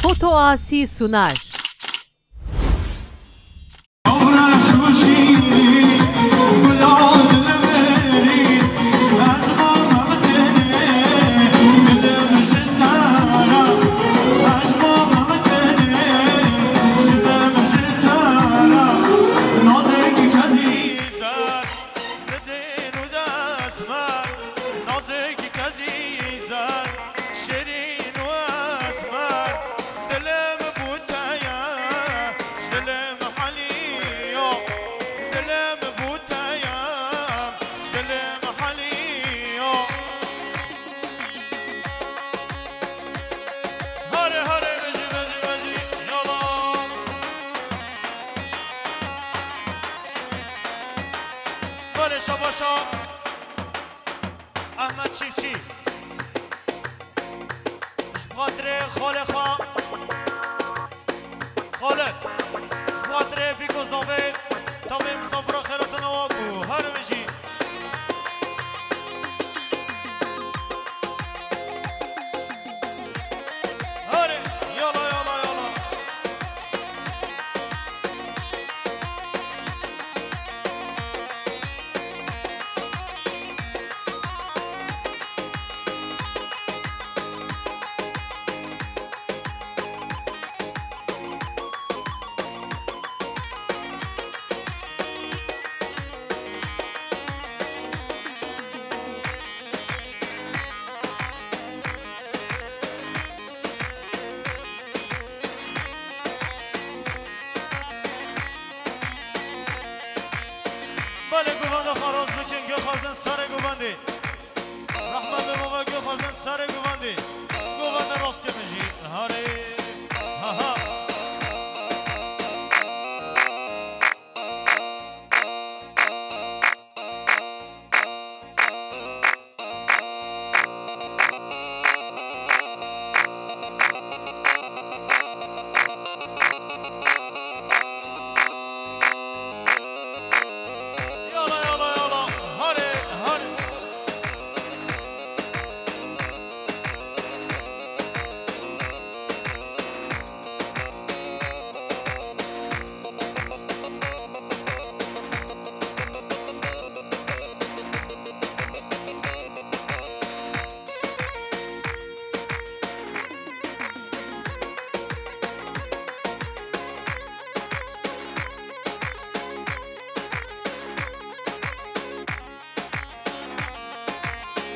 Foto Asi sunar. احمد چیفچی شباطره خاله خان خالد شباطره بیکو زاوه تاوی مسافر خیراتون واکو هر میشی هره یالا یالا یالا بله گوانده خراز بکن گو خواهدن سر گوانده رحمت به موقع گو خواهدن سر گوانده گوانده راست که میشی هاره ها ها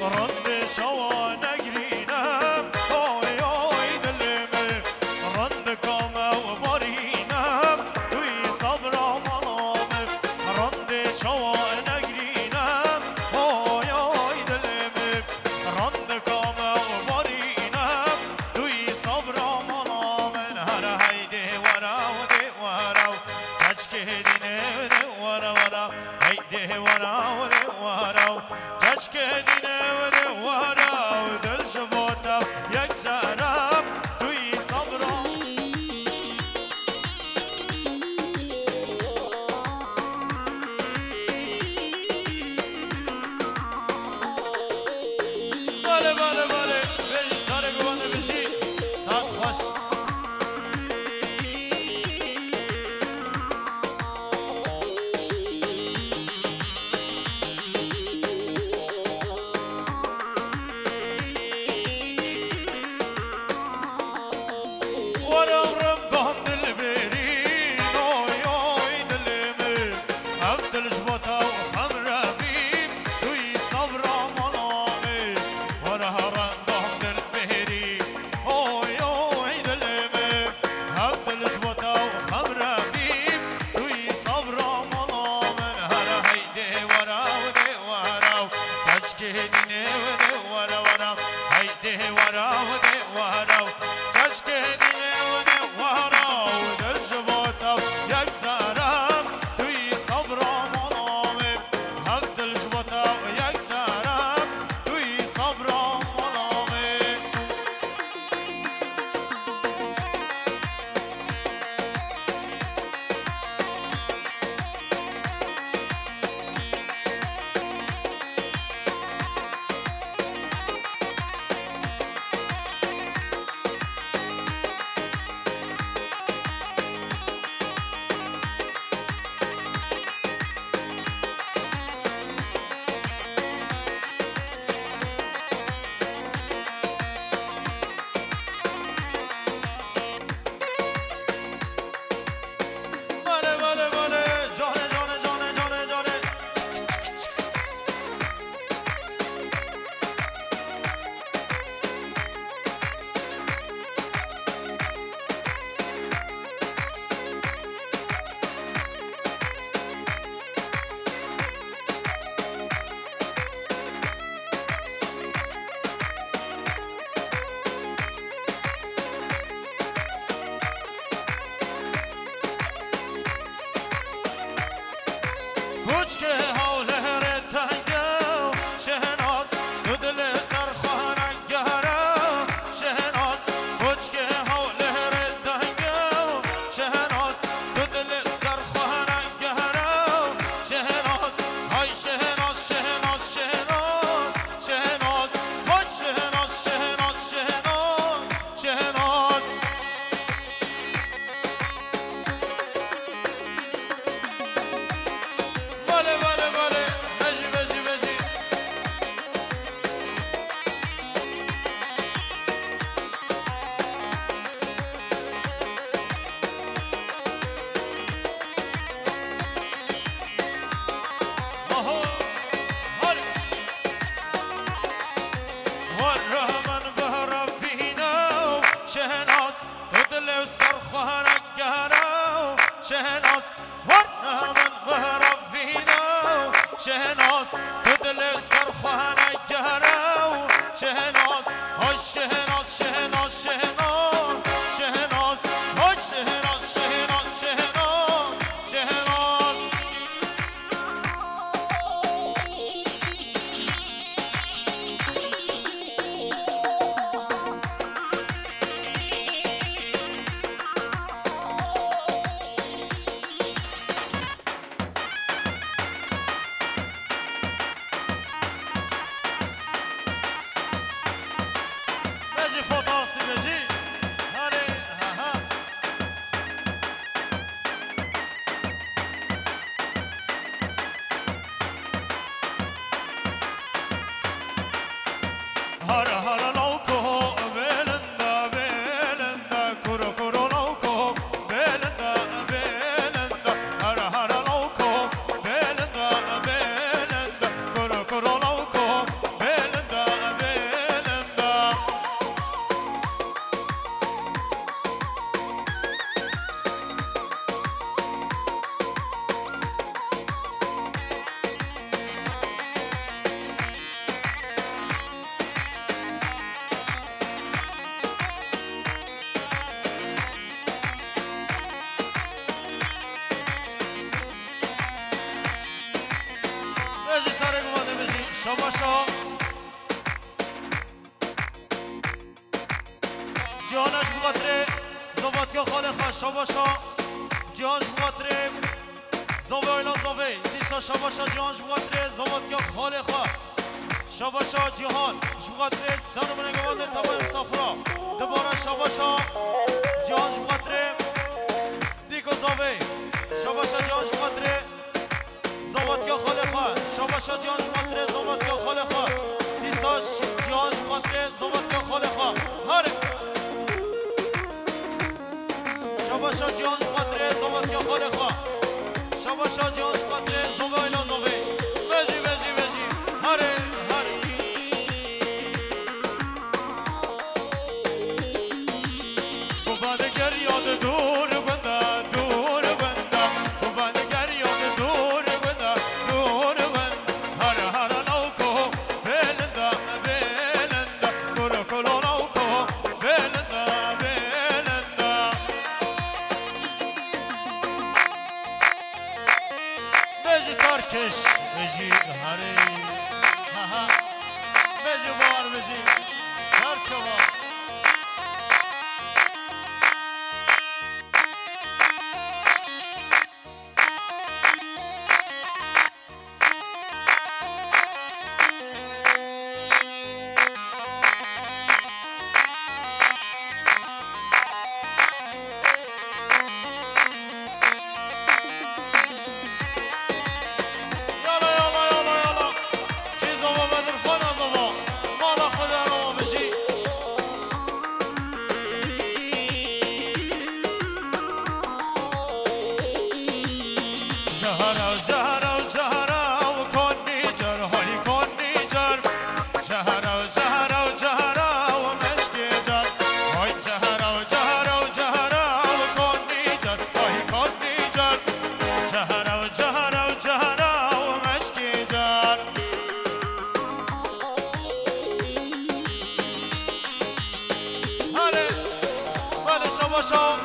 رند شوا نگرینم آی آی دلم رند کام و بارینم توی صبر آمانم رند شوا نگرینم آی آی دلم رند کام و بارینم توی صبر آمانم هر هیده وراو ده وراو کچ که دینه ده وراو وراو هیده وراو ده وراو کچ که دینه بله بله بله بری سر گوانده بشی ساعت خوش ورم رم بهم دل برین اوی اوی دلم هم دلش باتا و هم ربیم توی صبر آمانامه ورم بهم دل برین اوی اوی دلم هم دلش باتا و هم ربیم توی صبر آمانامه هر هیده وراو ده وراو کچ که دینه ده وراو وراو هیده وراو ده وراو کچ که دینه شهناز ورنه من مهرب فينا شهناز بدل سرخانه جهرو شهناز هاي شهناز شهناز شهناز شهناز هاي شهناز شهناز شهناز شهناز بجي فوتاسي بجي هاري ها ها هارا هارا لوكو بيلندا بيلندا كورو كورو لوكو بيلندا بيلندا هارا هارا لوكو بيلندا بيلندا كورو كورو لوكو بيلندا بيلندا بجي ساري بماده بجي شباشا جهانش بخاطر زوات یا خالقه شباشا جهانش بخاطر زوه اینا زوه دیسا شباشا جهانش بخاطر زوات یا خالقه شباشا جهان بخاطر سنو بنگوانده تبای مسافرا دوباره شباشا جهانش بخاطر دیگو زوه شباشا جهانش بخاطر زوات یا خالقه شباشا جهانش بخاطر زوات یا خالقه دیسا جهانش بخاطر زوات یا خالقه هره شباشا جهانش بخاطر زوات یا خالقه شباشا جهانش بخاطر زوه اینا زوه بجی بجی بجی هره هره بوبانگر یاد دور بنده دور بنده بوبانگر یاد دور بنده دور بنده هره هره لوکو بلنده بلنده کلو کلو لوکو بلنده بلنده بجی سرکش بجی هره ها ها بجی بار بجی سرچوار شباشا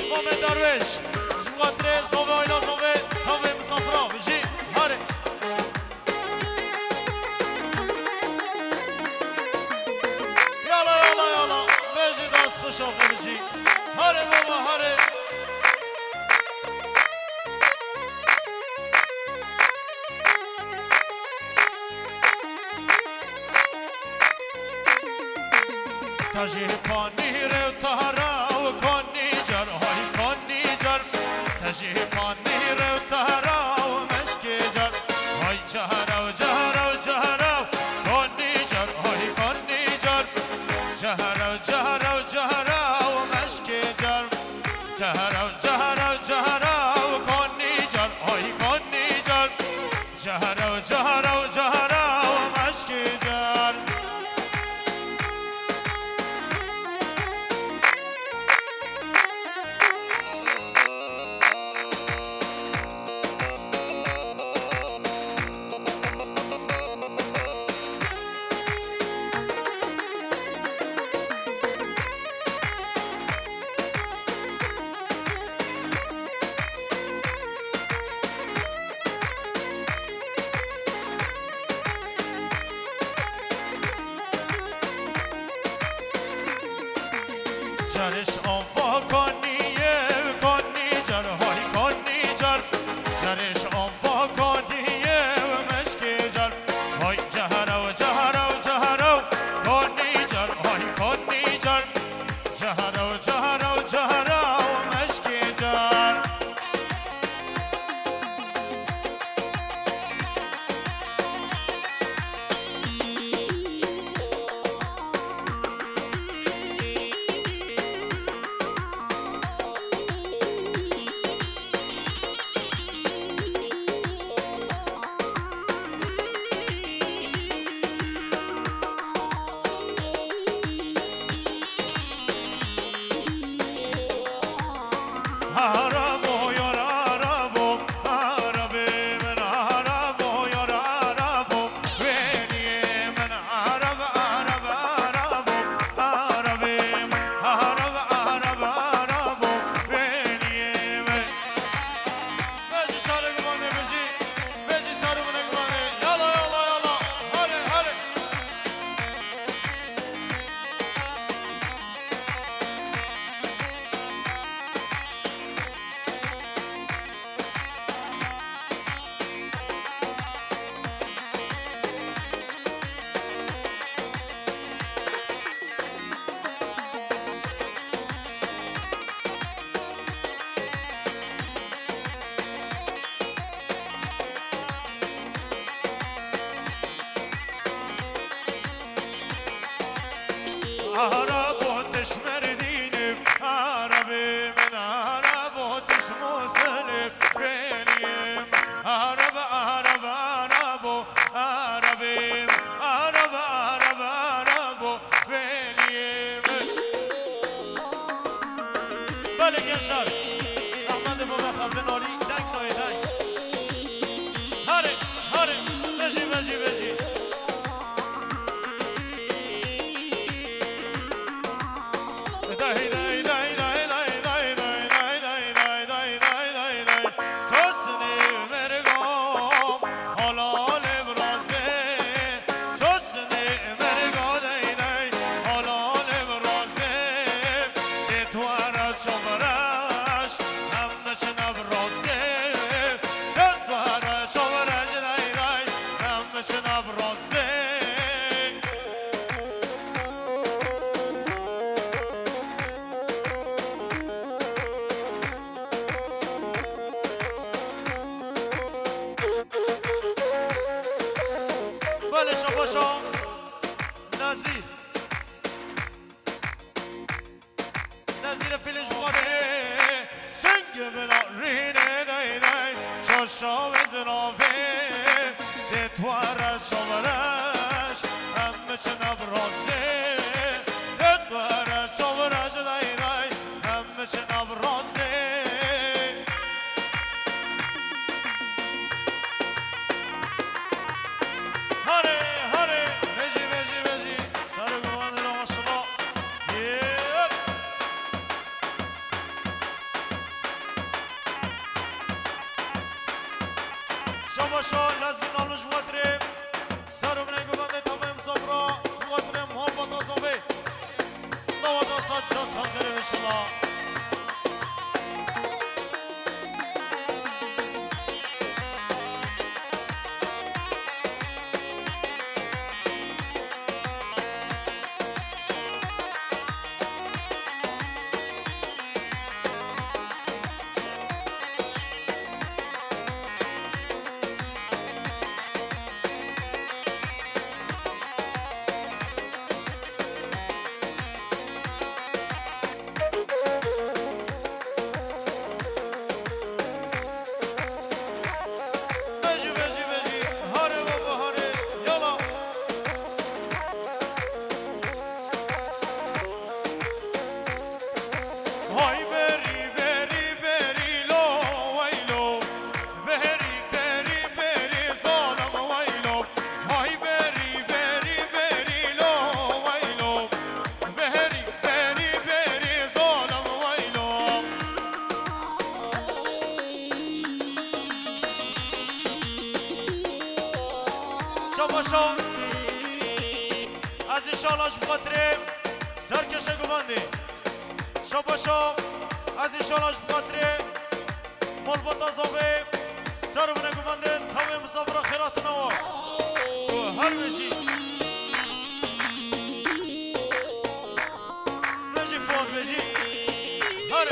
مومن درویش جواتره زوه اینا زوه تابه مسافرا بجی هره یالا یالا یالا بجی دست خوش آخه بجی هره بابا هره تاجی پانی رو تهرا و کنی جر های کنی جر تاجی پانی رو تهرا و مشکی جر های جهرا و جهرا و جهرا کنی جر های کنی جر جهرا و جهرا و جهرا و مشکی جر جهرا و جهرا و جهرا و کنی جر های کنی جر جهرا و جهرا و جهرا و مشکی جر جرش آوا کنیه کنی جر های کنی جر جرش آوا کنیه و مشکی جر های جهرو جهرو جهرو کنی جر های کنی جر جهرو جهرو جهرو و مشکی جر عربو یا عربو عربی من عربو یا عربو وینی من عرب عرب عربو عربی من عرب عرب عربو وینی من بجی سارı گمانه بجی سارı گمانه یالا یالا یالا هره هره عربو تشمرديني عربي من عربو تشموسلي بينيم عرب عرب عربو عربي عرب عرب عربو بينيم بلك يا شر احمد بابا خفن علي دك نوي دك هاري هاري بجي بجي بجي بله شباشا نظیر فیلش بخواره سنگ بلا رینه دای دای شاشا بزنافه ده تواره چاورش همه چه نبرازه ده تواره چاورش دای دای همه چه نبرازه شباشا لازم نالو جواترم سارو من گوانده تمام صبرا جواترم محبت آزمه نوادا سات جا ساخره بشلا شباشا از ایشالاش بخاطره سرکش گوانده شاباشا از این شاناش بخاطره ملبات آزاقه سر و نگمانده تاوی مسافر خیرات نوا و هر بشی بشی فوق بشی هر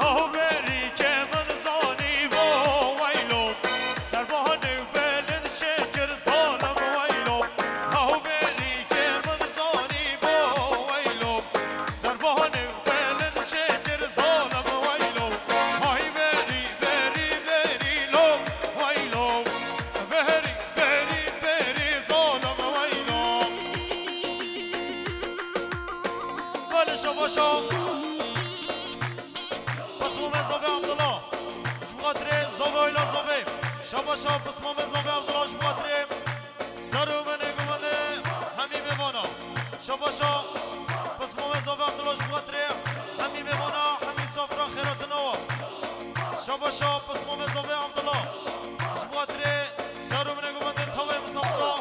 هاو بری که من زانی با ویلو سربانه بلند شکر ظالم ویلو هاو بری که من زانی با ویلو سربانه بلند شکر ظالم ویلو های بری بری بری لو ویلو بری بری بری ظالم ویلو بله شباشا شاباشا بسمام زاوی عبدالله شباطره سرو من گمانده همی بمانا شاباشا بسمام زاوی عبدالله شباطره همی بمانا همی سافرا خیرات نوا شاباشا بسمام زاوی عبدالله شباطره سرو من گمانده تاوی مسافرا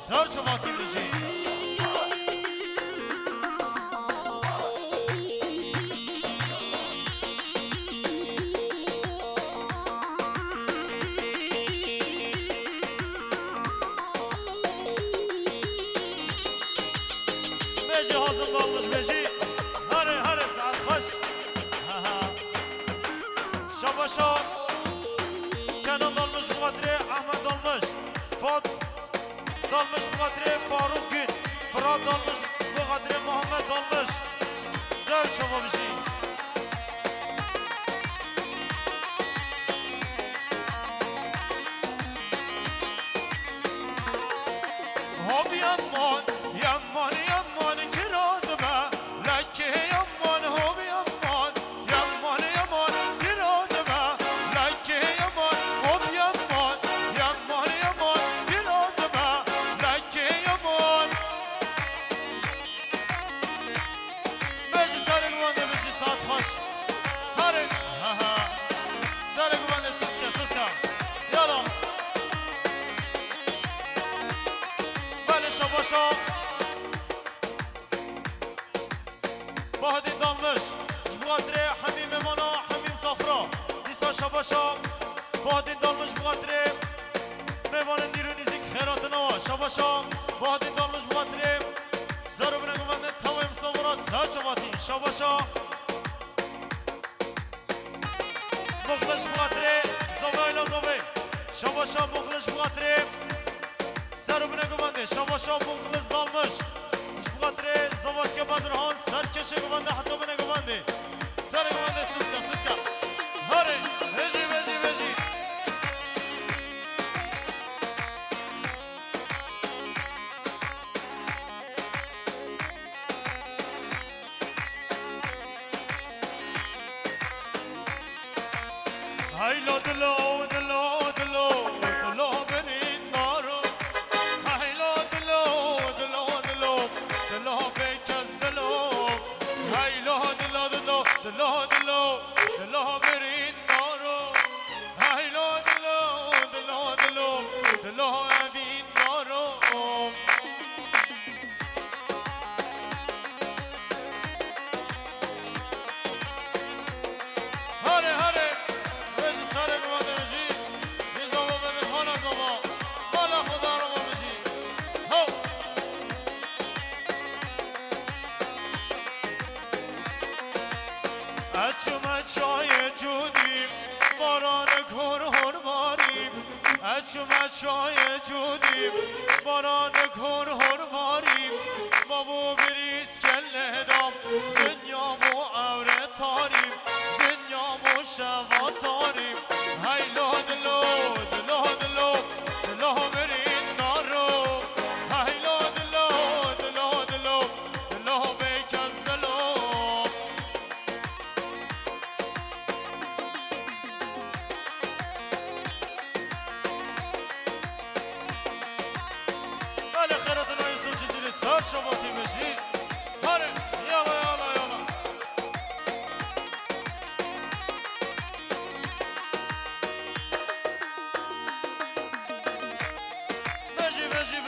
سر شباطی بشی بيجي هازم ضلش بيجي هري سعد خش شباشا كانون ضلمش بخاطري احمد ضلمش فاط ضلمش بخاطري فاروق جن فراد ضلمش بخاطري محمد ضلمش زر شبا بشي هابي يمان يمان يمان كرازبه لكي يمان هابي يمان يمان يمان كرازبه لكي يمان هابي يمان يمان يمان كرازبه لكي يمان بيجي سارق وانده بيجي ساعت خوش هاري سارق وانده سسكا يلا بله شباشا باهدین دامش جبغاتره حمیم مانا حمیم صفرا دیسا شباشا باهدین دامش بغاتره میوان نیرو نیزیک خیرات نوا شباشا باهدین دامش بغاتره سر و بنگمانده تاوی مصورا سر چواتی شباشا مخلش بغاتره زوه ایلا زوه شباشا مخلش بغاتره سر و بنگمانده شباشا مخلص دامش بخاطر زوات که بدرهان سر کشه گوانده حتی بنه گوانده سر گوانده سسکا هره بجی هایلا دلو برین نارو هایلا دلو بکز دلو هایلا دلو برین نارو هایلا دلو اوین نارو هره بجی سر گواده بجی بیزاوا بدر خانا زاوا بالا خدا رو بجی هو اچمچای جودیم باران کر باریم اچمچای جودیم باران کر باریم بابو بریز کله دام دنیا مو عوره تاریم دنیا مو شوا تاریم هایلا دلو برین نارو هایلا دلو بیکز دلو بله خیراتون های سوچی زیر سر شباتی بشی هره یالا بجی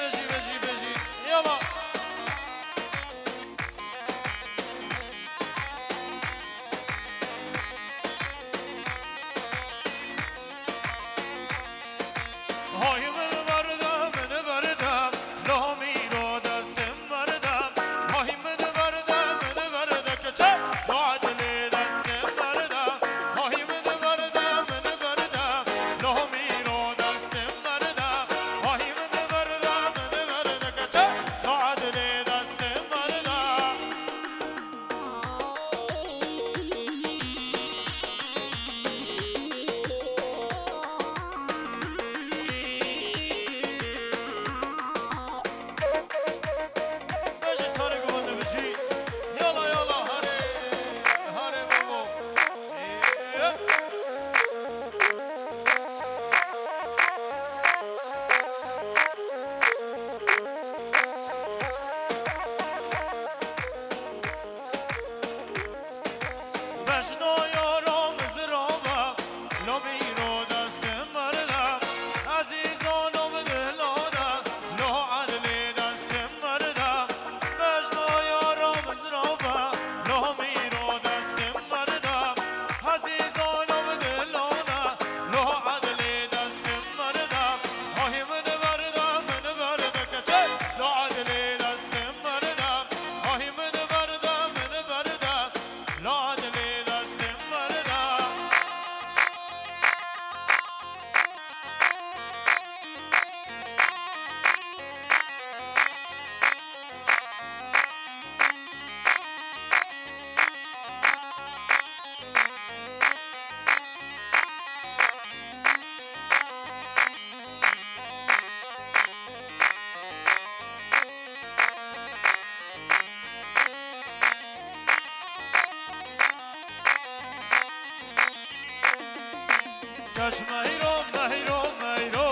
کش مهیرو مهیرو مهیرو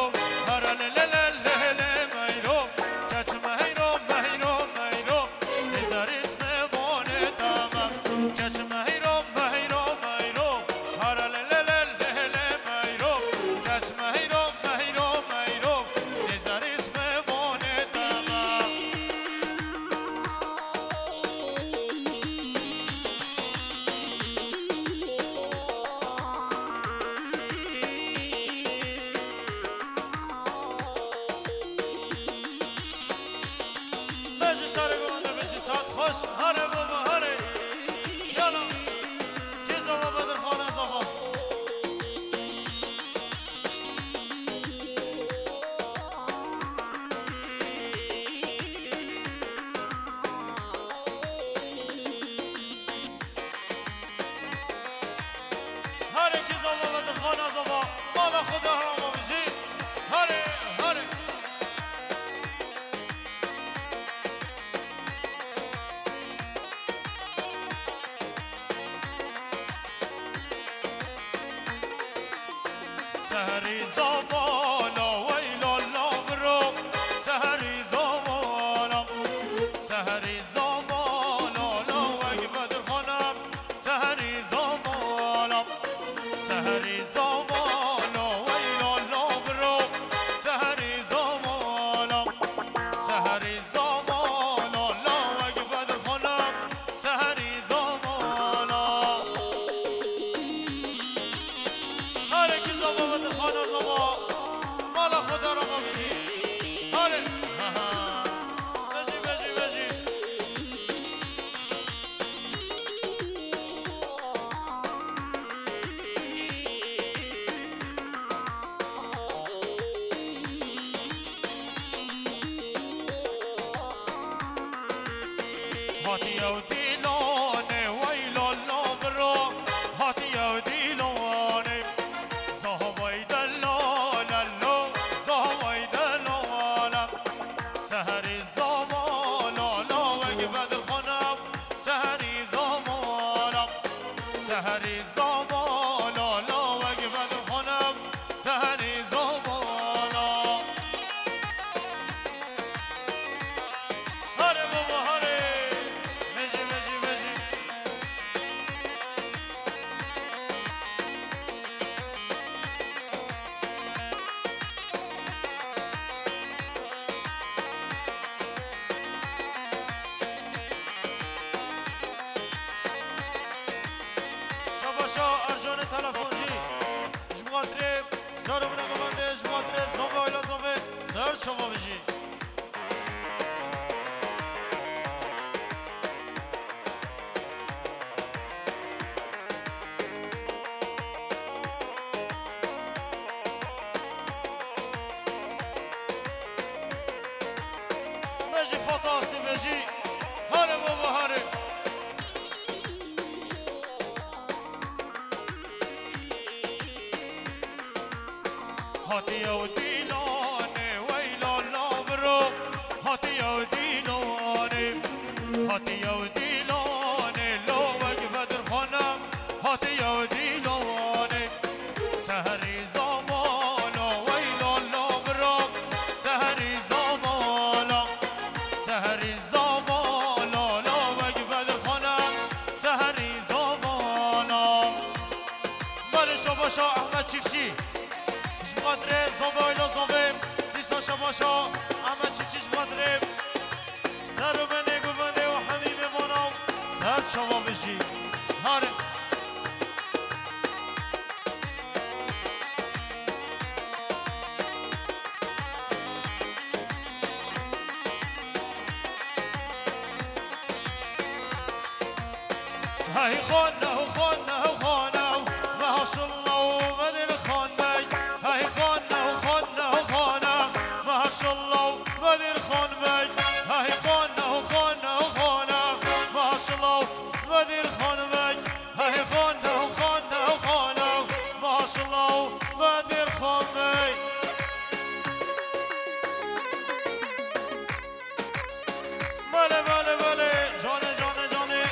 هر لللللل مهیرو کش مهیرو مهیرو مهیرو سیزار اسم بونه تمام کش مهیرو مهیرو مهیرو هر للللل مهیرو کش مهیرو مهیرو مهیرو سیزار اسم بونه تمام هره بابا هره یالا کی زبا بدر خانه زبا هره کی زبا بدر خانه زبا مالا خدا حرام بشی هره هره سهری زبالا ویلا لابرو سهری زبالا سهری زبالا لا وی بدر خانم سهری زبالا سهری زبالا ویلا لابرو سهری زبالا سهری زبالا لا وی بدر خانم سهری زبالا هره کی زبا بدر خانه زبا مالا خدا را بشی هره بجی بجی بجی هاتی او دیلانه ویلا لابرو هاتی او دیلانه زهوای دلالالو زهوای دلالم سهری زمالالا وگی بدر خانم سهری زمالم سهری زمالالا وگی بدر خانم سهری زمالم هره بابا هره بجی بجی بجی شباشا ارجان تلفنجی جمعاتره سر بنا گمانده جمعاتره زنبه آیلا زنبه سر شما بجی بجی فتاسی بجی هره بابا هره هاتی او دیلانه ویلا لابرو هاتی او دیلانه هاتی او دیلانه لو وگ بدر خانم هاتی او دیلانه سهری زمالا ویلا لابرو سهری زمالا سهری زمالا لو وگ بدر خانم سهری زمالا بله شباشا احمد چیفچی جمعاتره زنبه آیلا زنبه دیسا شباشا احمد چیفچی جمعاتره سر و بنه گوبنده و حمیم بانم سر شما بشی هاره هاي خانه خانه خانه ما شاء الله بدر خانه هاي خانه خانه خانه ما شاء الله بدر خانه هاي خانه خانه خانه ما شاء الله بدر خانه هاي خانه خانه خانه ما شاء الله بدر خانه بله بله بله جانه جانه جانه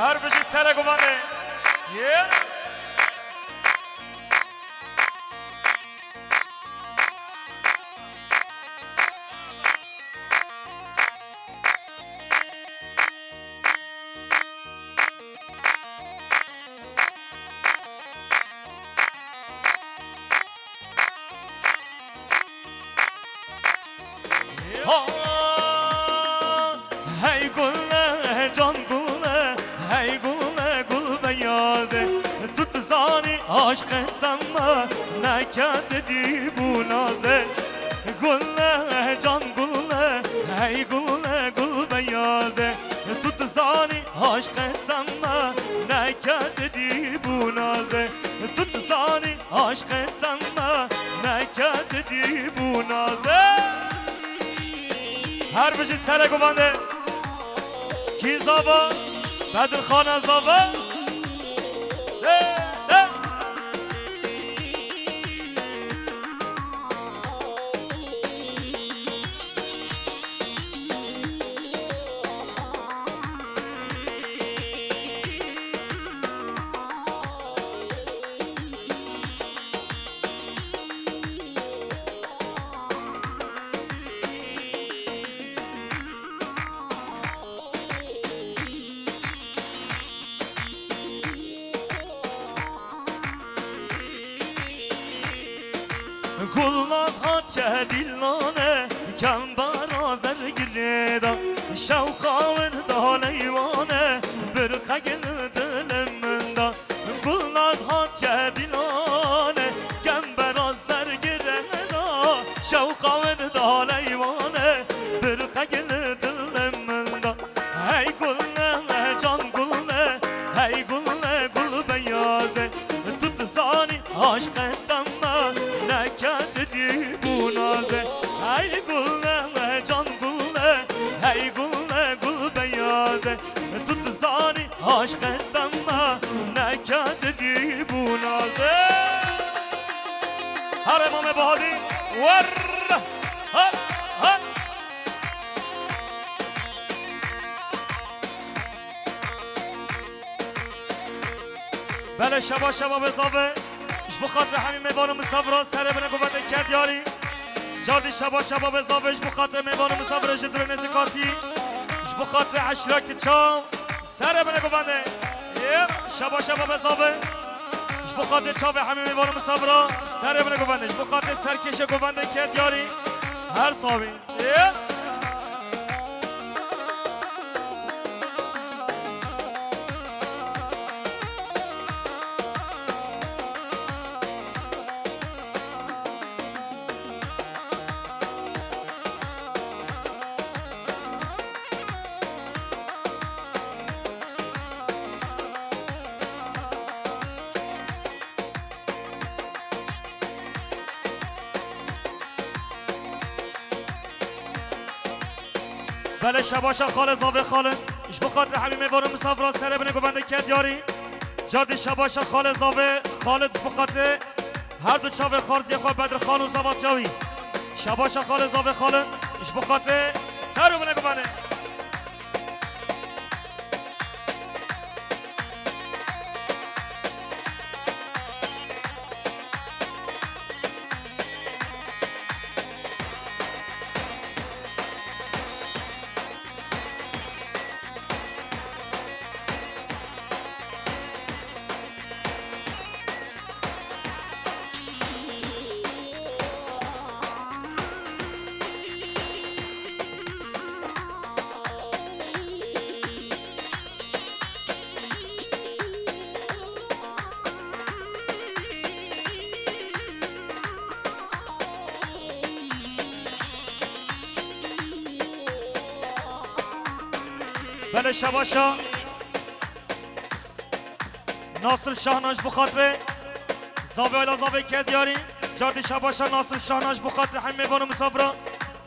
هر بجی سر گوانده Hey gulle can gulle, hey gulle gul beyazı. Tut zani aşk etsemma, nekat edi bu nazı. Gulle can gulle, hey gulle gul beyazı. Tut zani aşk etsemma, nekat edi bu nazı. Tut zani aşk etsemma, nekat edi bu nazı. هر بجی سر گوانده کی زابا بدر خانه زابا Kulnaz hatçe dillane Kem barazer gireda Şevkavın da leyvane Bir kagil diliminde Kulnaz hatçe dillane Kem barazer gireda Şevkavın da leyvane Bir kagil diliminde Hey gulle can gulle Hey gulle gul beyazı Tut zani aşk ettemme Nekat edi bu nazı Hey gulle can gulle Hey gulle gul beyazı Tut zani aşk ettemme Nekat edi bu nazı Her imam-ı bahadi Var Har Har بله شبا شبا بزاوه اش بخاطر همین میوان مسافر سر بنا گفته کرد یاری جادی شبا شبا بزاوه اش بخاطر میوان مسافر جدول نزکاتی اش بخاطر عشرک چام سر بنا گفته شبا شبا بزاوه اش بخاطر چاوه همین میوان مسافر سر بنا گفته اش بخاطر سرکش گفته کرد یاری هر صابی بله شباشا خال زاوه خالد اش بخاطر همین میوان مسافر سر بنا گفته کرد یاری جادی شباشا خال زاوه خالد بخاطر هر دو چاوه خارزی خواه بدر خان و زباطیاوی شباشا خال زاوه خالد اش بخاطر سر بنا گفته بله شباشا ناصر شاهناش بخاطر زاوه الا زاوه کرد یاری جادی شباشا ناصر شاهناش بخاطر همین میوان مسافر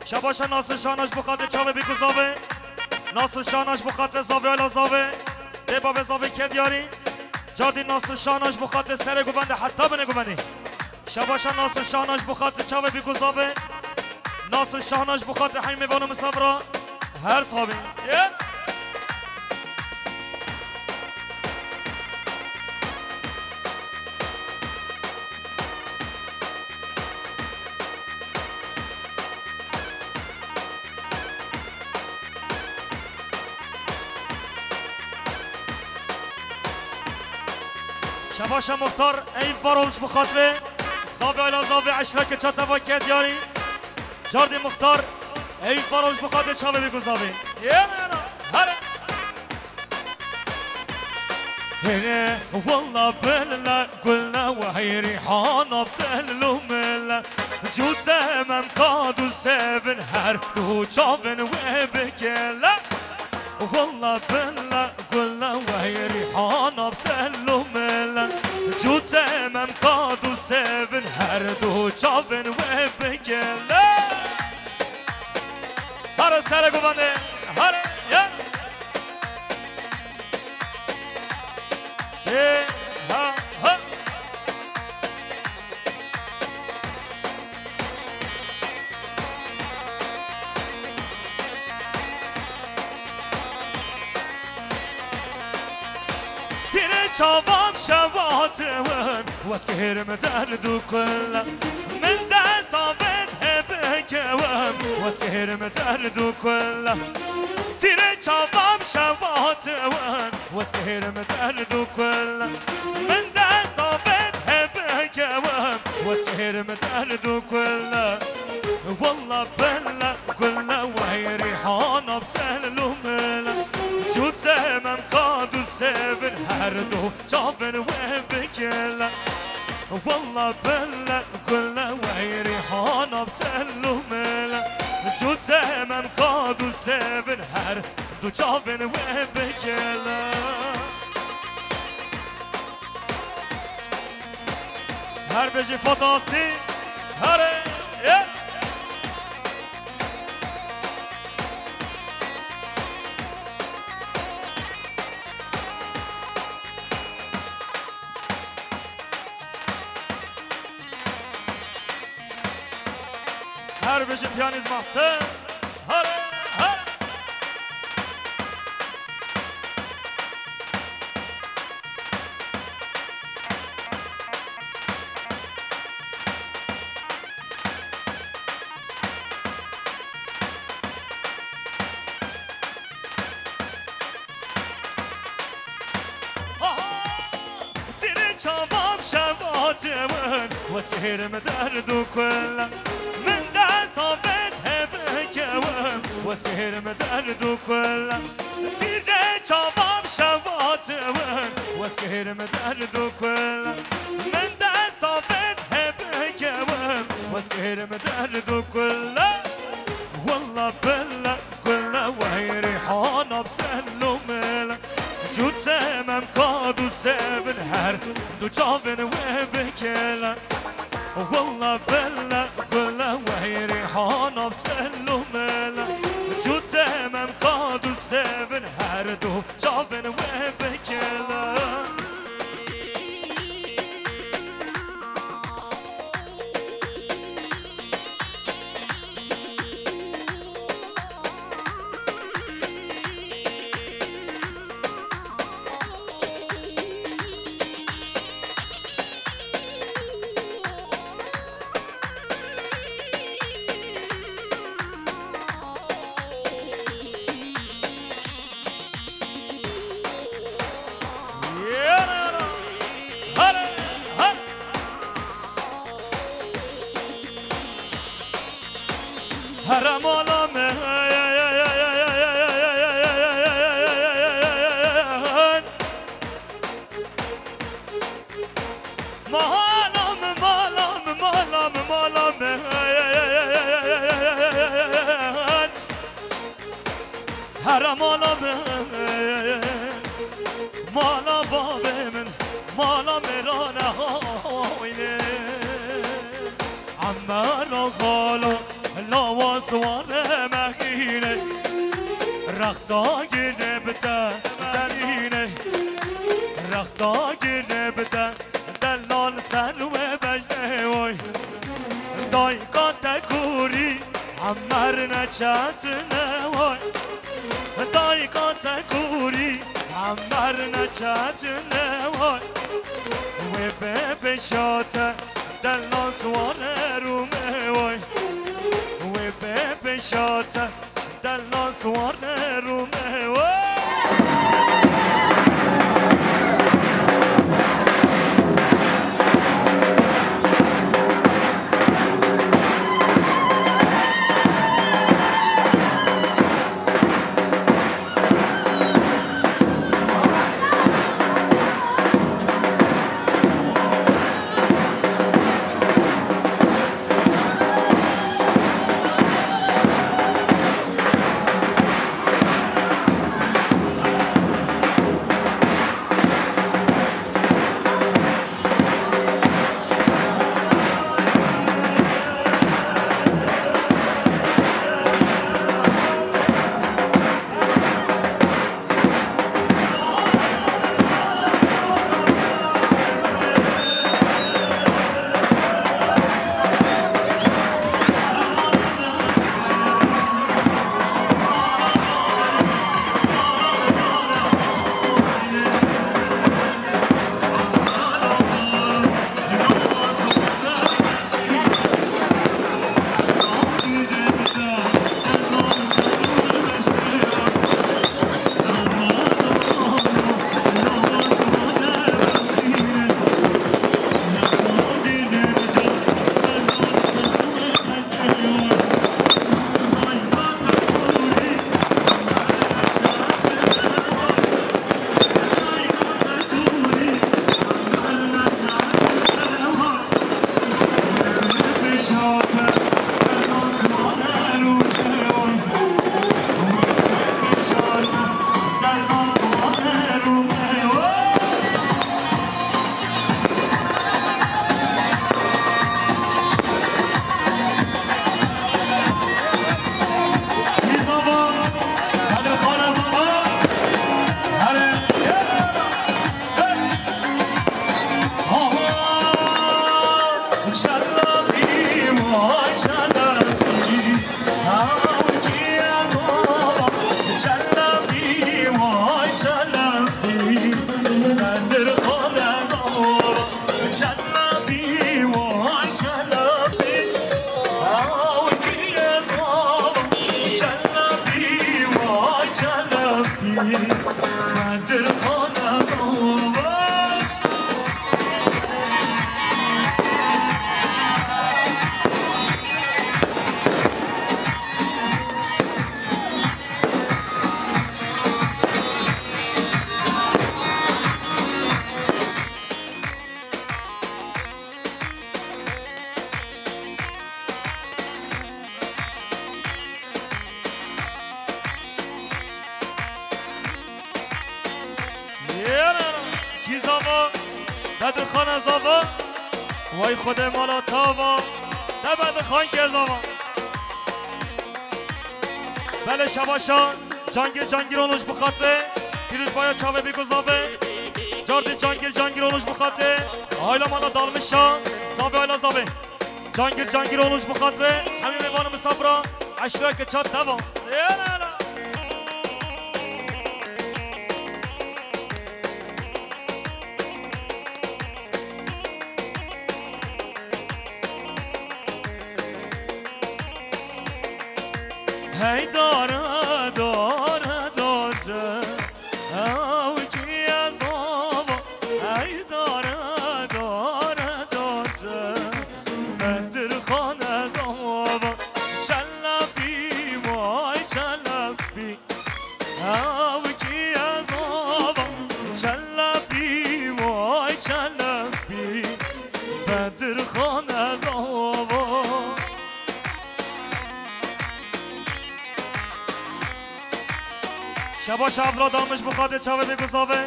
شباشا ناصر شاهناش بخاطر چاوه بیگو زاوه ناصر شاهناش بخاطر زاوه الا زاوه دباب زاوه کرد یاری جادی ناصر شاهناش بخاطر سر گوونده حتی بنه گوونده شباشا ناصر شاهناش بخاطر چاوه بیگو زاوه ناصر شاهناش بخاطر همین میوان مسافر هر صابی شباش مختار ای فاروش بخاطره زاوی آلا زاوی عشره که چطه با که دیاری جاردی مختار ای فاروش بخاطره چاوه بگو زاوی یانا هره هره والله بلا قلنا وهي ريحانة بسهلو ملا جوته من قادو سيفن هر دو شافن وبكلا والله بلا قلنا وهي ريحانة بسهلو ملا جوته من قادو سيفن هر دو شافن وبكلا هر سرقو بنده هر يا ها ها تیره چاوام شواتون واسکهرم دردو کلا من دست آبد هبکوام واسکهرم دردو کلا تیره چاوام شواتون واسكهرم تردو كلا من دست آبد هبكوام واسكهرم تردو كلا والله بلا كلا وهي ريحانة بسهلو ملا جوته من قادو سيفن هردو شافن وبكلا والله بلا كلا وهي ريحانة بسهلو ملا جوته من قادو سيفن هردو شافن وبكلا هر بجي فطاسي هره yeah. هر بجي بيانيز محسن هره هره شباب شباتمن واسكهرم دردو كلا من دست آبد هبكوام واسكهرم دردو كلا تيره شباب شباتمن واسكهرم دردو كلا من دست آبد هبكوام واسكهرم دردو كلا والله بلا كلا وهي ريحانة بسهلو ملا جوته من قادو سيفن هر دو شافن وبكلا والله بلا كلا وهي ريحانة بسهلو ملا جوته من قادو سيفن هر دو شافن وبكلا حرام آلامه حرام آلامه مالا بابه من مالا مرانه هاینه عمالا خالا لواسوان مهینه رقصا گیره بده دلینه رقصا گیره بده دلال سلو بجده وای دای کات کوری عمر نچتنه وای دای کات کوری عمر نچتنه وای و به بشاته دلال سوان رومه وای و به بشاته دلال سوان رومه وای کی زاوا بدر خان زاوا وای خود مالا تاوا نه بدر خان که زاوا بله شباشان جانگیر اونوش بخاطر پیروز باید چاوه بگذابه جاردی جانگیر اونوش بخاطر آیلا مالا دالمشان زابه آیلا زابه جانگیر اونوش بخاطر همین میوان مسافران اشتراک چات دوام هی داره داره او کی از آوا هی داره داره بدر خان از آوا چلبی وای چلبی او کی از آوا چلبی وای چلبی بدر خان از آوا شباش عبدالله دامش بخاطر چاوه بگذابه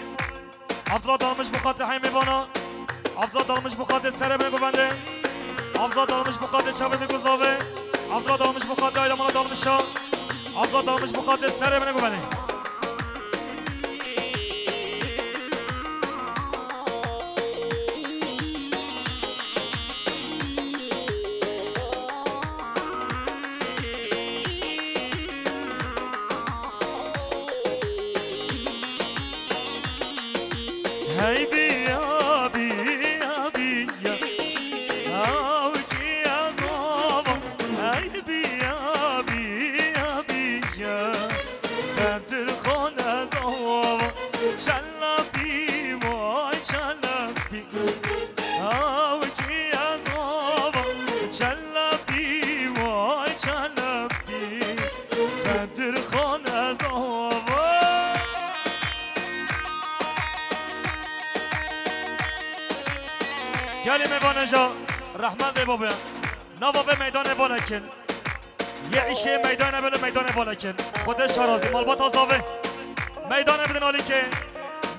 عبدالله دامش بخاطر همه میوانا عبدالله دامش بخاطر سره بگوبنده عبدالله دامش بخاطر چاوه بگذابه عبدالله دامش بخاطر ایلمانا دامشا عبدالله دامش بخاطر سره بگوبنده هی بیا بیا بیا او کی از آوا هی بیا بیا بیا بدر خان از آوا چلبی وای چلبی او کی از آوا چلبی وای چلبی بدر خان از آوا گلی میوانه جا رحمت بابا نوا به میدان بالکن یه عیشه میدان بله میدان بالکن خودش شرازی مالبات آزاوه میدان بدن آلی که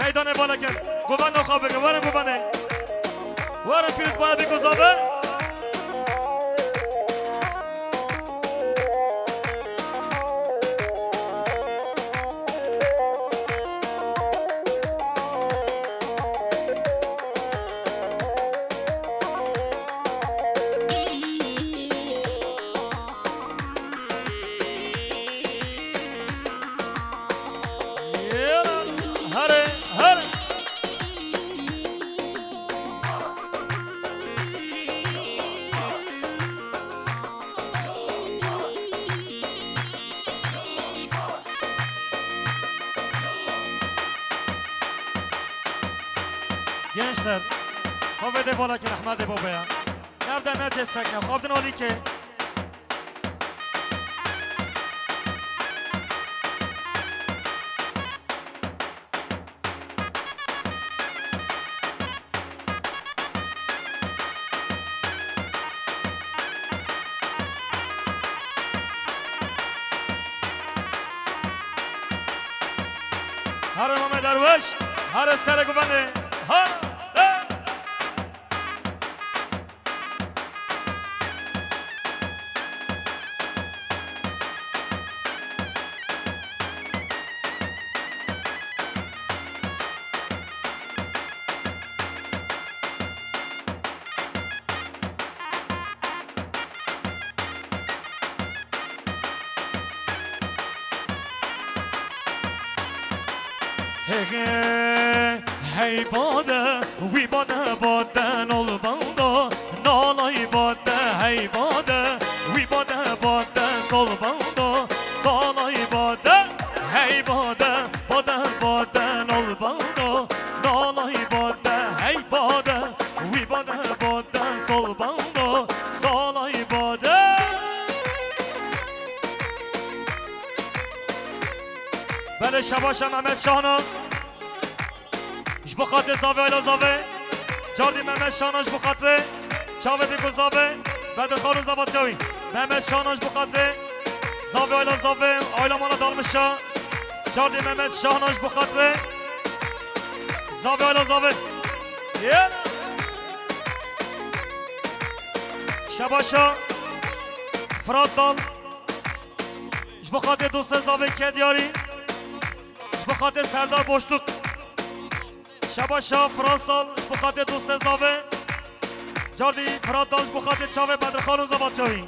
میدان بالکن گوان نخواه بگه ورم گوانه ورم پیروز باید بگذابه gençler kavvede bola ki rahmet babaya nereden ne cessek ne kavdın oli ki هر امام دروش هر سر گوانه هر hey bada we bada bada nol banda nolay bada hey bada we bada bada sol banda solay bada hey bada bada nol banda nolay bada hey bada we bada sol banda solay bada بله شباش محمد شاهنا بخاطر زاوه آیلا زاوه جاردی محمد شاناش بخاطر چاوه بیگو زاوه بعد خانو زباد جاوی محمد شاناش بخاطر زاوه آیلا آیلا مانا دالمشا جاردی محمد شاناش بخاطر زاوی آلا زاوی شباشا فراد دال بخاطر دوست زاوی که دیاری بخاطر سردار بوشتوک شباشا فراد دال بخاطر دوست زاوی جاردی فراد دال بخاطر چاوه بدرخان و زباد چاوی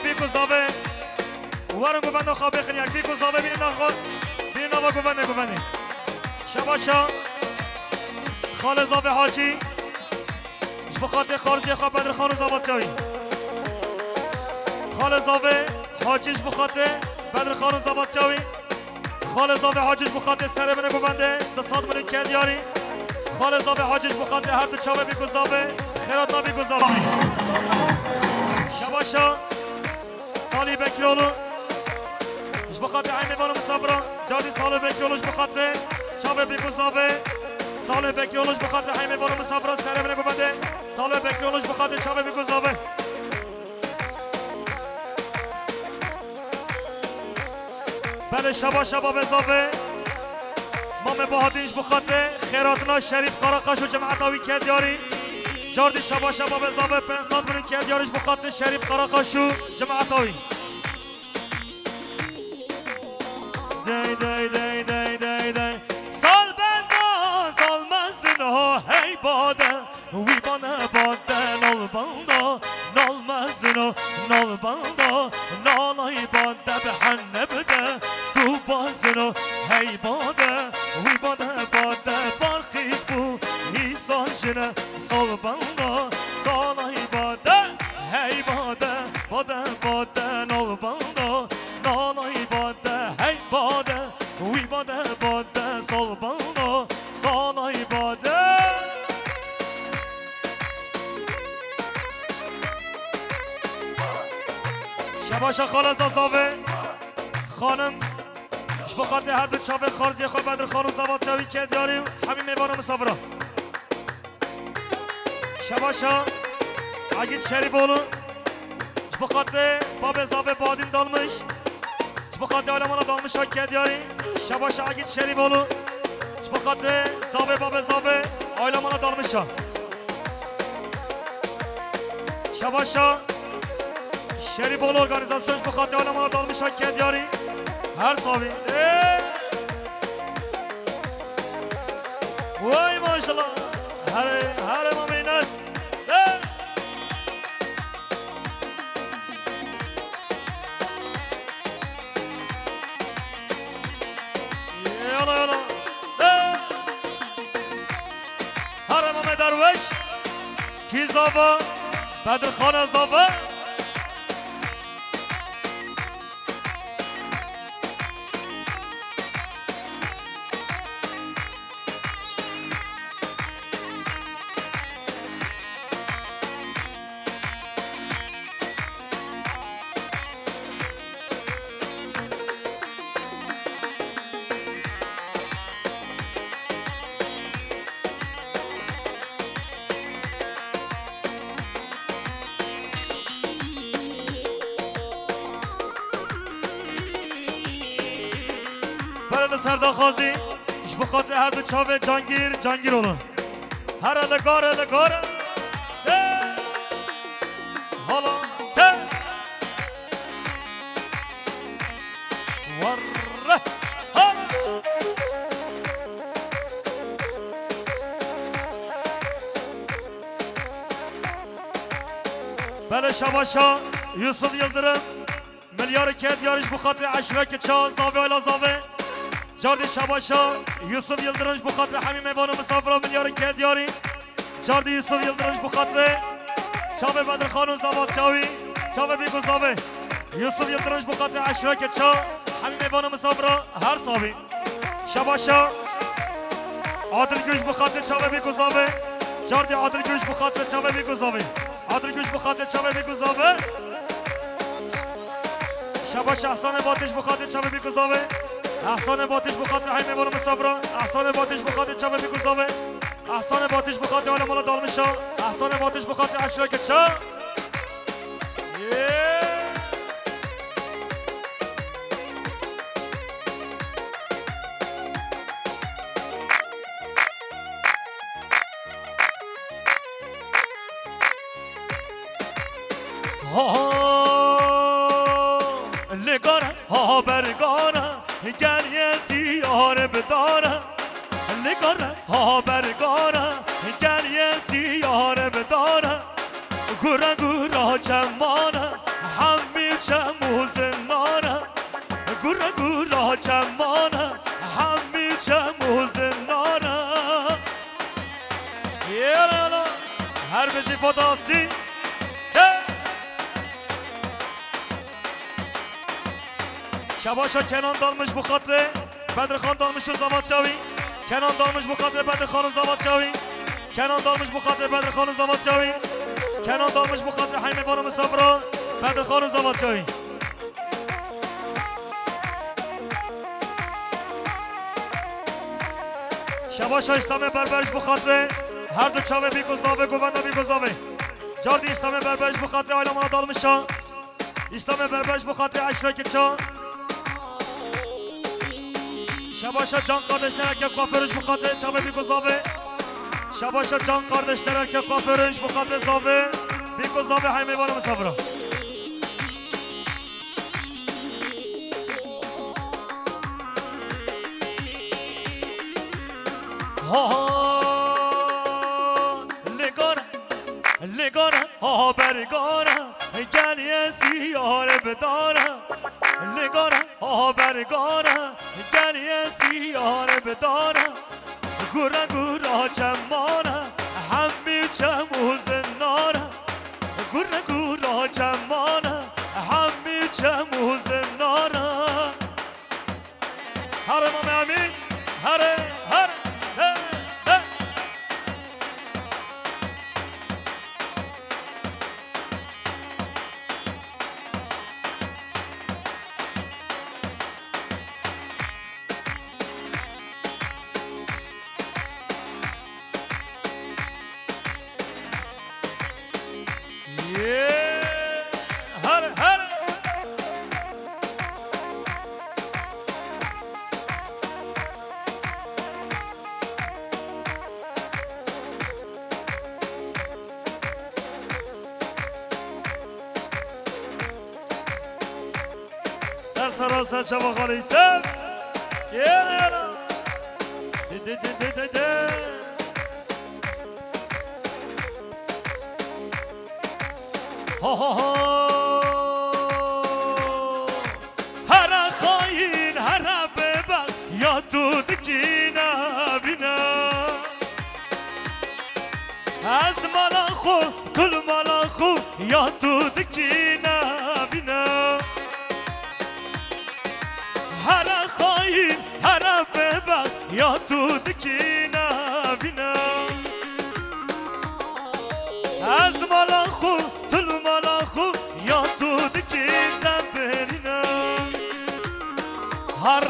بیکو زاوه وارم گوونده خواب بخنی یک بیکو زاوه بینید نخواد بینید نوا گوونده شباشا خال زاوه حاجی بخاطر خارجی خواب بدر خانو زاباد چاوی خال زاوه حاجیش بخاطر بدر خانو زاباد چاوی خال زاوه حاجیش بخاطر سر منه گوونده دستاد منه کندیاری خال زاوه حاجیش بخاطر هر دو چاوه بیکو زاوه خیرات نا بیکو زاوه شباشا سالی بکرولو اش بخاطر عین میوانو مصبرا جادی سال بکرولوش بخاطر چاوه بیکو زاوه سال بکرولوش بخاطر عین میوانو مصبرا سر منه گوونده سال بکرولوش بخاطر چاوه بیکو زاوه بله شبا بزاوه مام بهادینش بخاطر خیراتنا شریف قراقاش و جماعتاوی کردیاری جاردی شبا بزاوه پنسان برین کردیارش بخاطر شریف قراقاش و جماعتاوی دی دی دی دی دی دی سال بندا سال مزنو هی باده وی بانه باده نال بندا نال مزنو نال بندا نالای باده به هنه بده سو بازنو هی باده وی بانه باده برخیز بو ایسان جنه سال بندا سالای باده هی باده باده باده نال بندا نالای باده هی باده وی باده باده سال بندا سالای باده شباشا خالد دازاوه خانم بخاطر هر دو چاوه خارجی خواه بدر خانو زباد چاوی که داریم همین میوانو مسافرا شباشا عگید شریف اولو بخاطر باب زاوه بادین دالمش بخاطر آلمانا دالمش ها که داریم شباشا عگید شریف اولو بخاطر زاوه باب زاوه آلمانا دالمش ها شباشا شریف اولو ارگانیزاسیونش بخاطر آلمانا دالمش ها که داریم هر صابی وای ماشالله هر مامی نس یالا یالا هر مامی دروش کی زابا بدر خانه زابا سرداخازی اش بخاطر هر دو چاوه جانگیر اولو هر لگاره حالا ته وره حالا بله شباشا یوسف یلدرم ملیار کرد یارش بخاطر عشرک چا زاوه الا زاوه جاردی شباشا یوسف یلدرنج بخاطر همین میوانو مسافرا ملیار کردیاری جاردی یوسف یلدرنج بخاطر چاوه بدر خانو زباد چاوی چاوه بیگو زاوه یوسف یلدرنج بخاطر عشرک چا همین میوانو مسافرا هر صابی شباشا عادل گوش بخاطر چاوه بیگو زاوه جاردی عادل گوش بخاطر چاوه بیگو زاوه عادل گوش بخاطر چاوه بیگو زاوه شباشا احسان باتش بخاطر چاوه بیگو زاوه احسان باتش بخاطر همین میوانو مسافرا احسان باتش بخاطر چاوه بیگو زاوه احسان باتش بخاطر آلمانا دالمشا احسان باتش بخاطر اشراک چا برگاره گریه سیاره بداره نگاره ها برگاره گریه سیاره بداره گوره گوره چمانه همی چمو زنانه گوره گوره چمانه همی چمو زنانه یالا هر بجی فداسی شباشا کنان دالمش بخاطر بدر خان دالمش و زواد جاوی کنان دالمش بخاطر بدر خان و زواد جاوی کنان دالمش بخاطر بدر خان و زواد جاوی کنان دالمش بخاطر حیمه بانو مسافرا بدر خان و زواد جاوی شباشا اسلام بربرش بخاطر هر دو چاوه بی گذاوه گوونده بی گذاوه جاردی اسلام بربرش بخاطر آیلا مانا دالمشا اسلام بربرش بخاطر عشره که چا شباشا جان kardeşler که kuaförüş bu kadar çabe bir gozave şabاشا جان kardeşler که kuaförüş bu kadar zave bir gozave hayme var mı sabra ha legora ha bergara geliye siyare bedara legora ha bergara geliye siyare bedara gura gura çamana hammi çamu zennara gura gura çamana hammi çamu zennara harama amin hare hare سراسر چوا خالی سب یالا ها ها ها هر خاین هر ببر یا تو دکینا بینا از مالا خو کل مالا خو یا تو دکینا بینا هر خاین هر ببر یا تو دکینا بینا از مالا خو تل مالا خو یا تو دکینا بینا هر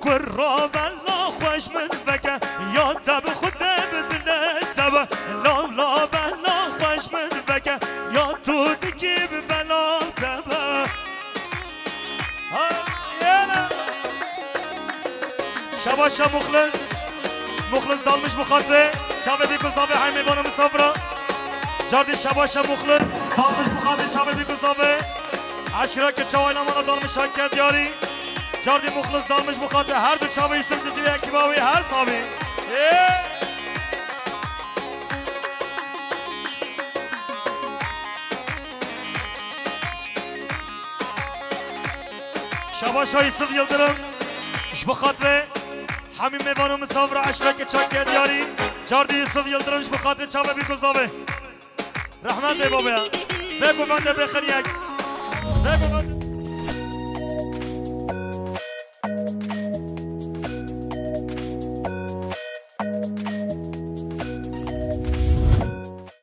قرب الله خوش من بکه یا تب خود بدل تب لا لا بلا خوش من بکه یا تو دکی بلا تب شباشا مخلص دالمش بخاطر چاوه بی گذابه های میوان مسافرا جاردی شباشا مخلص دالمش بخاطر چاوه بی گذابه عشیره که چاوه نمانا دالمش حکر دیاری جاردی مخلص دالمش بخاطر هر دو چاوه یوسف جزیوی اکیباوی هر ساوی شباشا یوسف یلدرم اش بخاطر همین میوانو مسافر عشره که چاکه دیاری جاردی یوسف یلدرمش بخاطر چاوه بی گذابه رحمت بی بابا بگو بنده بخیر یک بگو بنده